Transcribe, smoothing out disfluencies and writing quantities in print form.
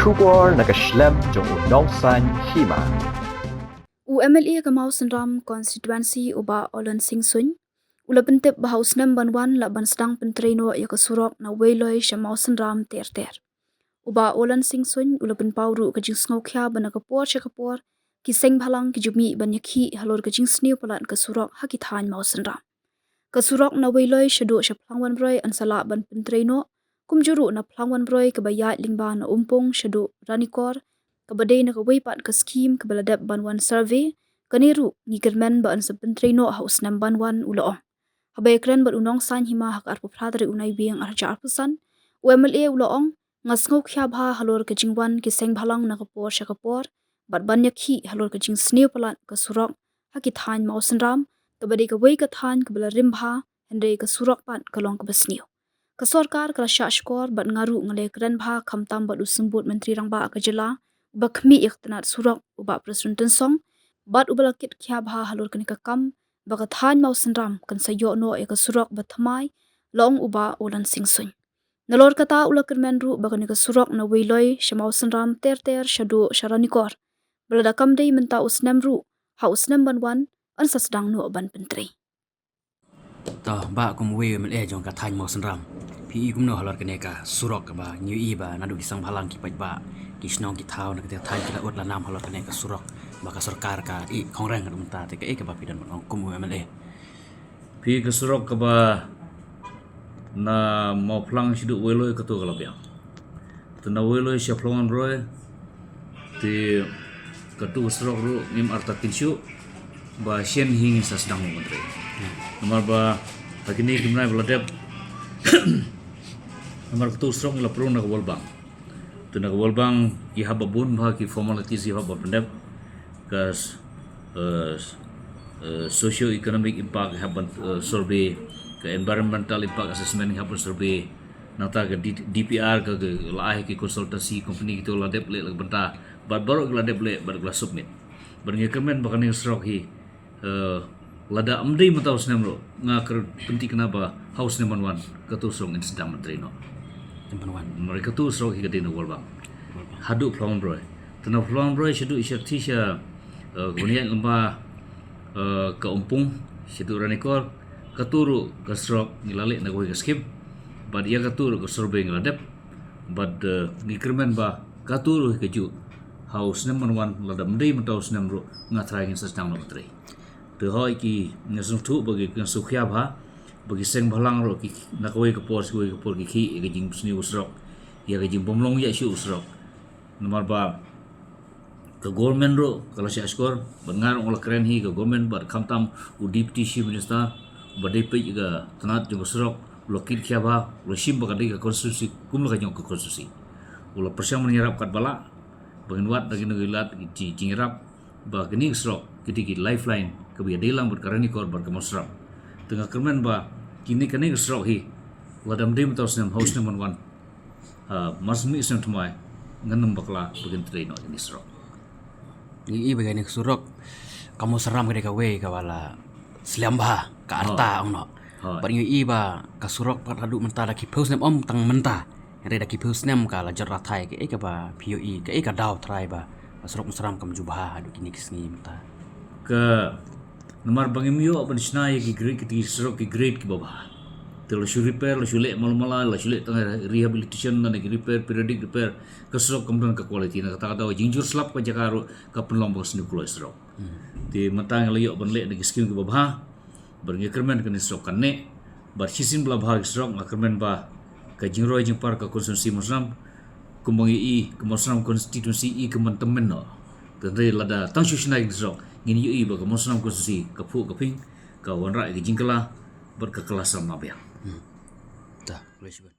Shugor na Snem jong Mawsynram Hima. MLA ka Mawsynram constituency uba Olan singsun ula pentep bahau Snem banwan la ban sedang Pyntrei no ya ka Surok na Weiloi sha Mawsynram Ter-Ter. Uba Olan singsun ula pen pauru ka jing sngo kya ban ka por sha ka por ki seng bhalang ki jumi ban yakhi halor ka jing sniu palan ka Surok ha ki than Mawsynram. Ka Surok na Weiloi sha do sha phlangwan broi an sala ban Pyntrei no kumjuru na phlangwan broi ka bayat lingba na umpong sha do ranikor kabadai na kawaipat ka scheme kabaladap banwan survey kaniru ni kermen ba an sa Pyntrei no haus Snem banwan ulaong habay kren ba unong san Hima hak arpu pradari unai biang arja arpusan UMLA ulaong ngasngau kya bha halor ka jingwan ki seng bhalang na kapor sha kapor bat ban yakhi halor ka jing sniu palat ka Surok haki than Mawsynram kabadai ka wai ka than kabala rimbha hendai ka Surok pat kalong ka basniu ka sarkar ka sha skor bat ngaru ngale kren bha khamtam bat usumbut menteri rangba ka jela bakmi ikhtanat Surok uba presiden song bat ubalakit kya bha halur kani ka kam baka than Mawsynram kan sayo no ya ka Surok bathamai long uba Olan singsun nalor kata ula kermenru baka ni ka Surok na Weiloi sha Mawsynram Ter-Ter shadu sharanikor balada kamdei menta Snem ru ha Snem banwan an sa sedang no ban Pyntrei ta ba kum we MLA jong ka than Mawsynram pi kum no halor kani ka Surok ba new i ba nadu kisang bhalang ki pait ba kisnong ki thau na ka than ki la ot la nam halor kani ka Surok baka sarkar ka i kongreng ka menta te ka ba pidan mon kum MLA pi ka Surok ka ba na mau plang sidu Weiloi ka tu ka labiang tuna Weiloi sia plongan roy ti ka tu Surok ru nim arta tinsyu ba sien hing sa sedang menteri nomor ba pagini kimnai beladep nomor ka tu Surok la prung na ka Wolbang tuna ka Wolbang ki hababun ba ki formalities ki habab pendep kas socio-economic impact happen survey ke environmental impact assessment happen survey nata ke DPR ke laih ke konsultasi company itu ladep le benta bat baru ladep le bat gla submit bernya kemen bakani Surok hi lada amdei matau Snem ro ngakar penting kenapa house Snem wan ketu Surok in sedang menteri no banwan mereka tu Surok hi kedina Wolbang hadu plong bro tena plong bro syadu isyatisha kemudian lembah ke umpung situ ranikor katuru ke Surok ngilalik na ke skip bad ia katuru ke survey ngeladep bad ngikirmen ba katuru ke ju haus Snem wan ladam dei mentau Snem ro ngatrai ngin sedang no menteri te hoi ki ngasung tu bagi ngasukya ba bagi seng bhalang ro ki na ke por ki khi ke jing sni Surok ya ke jing bomlong ya shu Surok nomor ba ke government ro kalau si askor bengar olah keren hi ke government bar khamtam u deputy chief minister badai pe juga tanat juga Surok lokit kya ba losim ba kadai ke konstitusi kum la ke konstitusi ula persiang menyerap kat bala bengat lagi negilat ki jingrap ba geni Surok kiti lifeline ke biya delang bar karani kor bar Mawsynram tengah kermen ba kini kani Surok hi ladam dem tau Snem house Snem wan masmi Snem tumai nganam bakla bagian train no ini Surok i bagani Surok kamu seram ka we ka wala slamba ka arta ongno bar i ba ka Surok pat hadu menta da ki phus nem om tang menta re da ki phus nem ka la jarra thai ke ka ba POE ke ka daw trai ba Surok musram kam jubha hadu kini kisngi menta ke nomor bangimio apa disnai ki grade ki Surok ki grade ki baba telo shu repair lo shule mal-mala lo shule tengah rehabilitation dan repair periodic repair ke Surok kemudian ke quality na kata-kata jinjur slap ke Jakarta ke penlombok seni kulo Surok di matang layok benlek de skim ke baba bernya kermen ke Surok kan ne bar sisin bla bah Surok ngakermen ba ke jingroi jingpar ke konstitusi Mawsynram kumbangi i ke Mawsynram konstitusi i ke temen no tendre lada tang susnai Surok ngini i ba ke Mawsynram konstitusi ke pu ke ping ke wanra ke jingkala berkekelasan nabiang dah boleh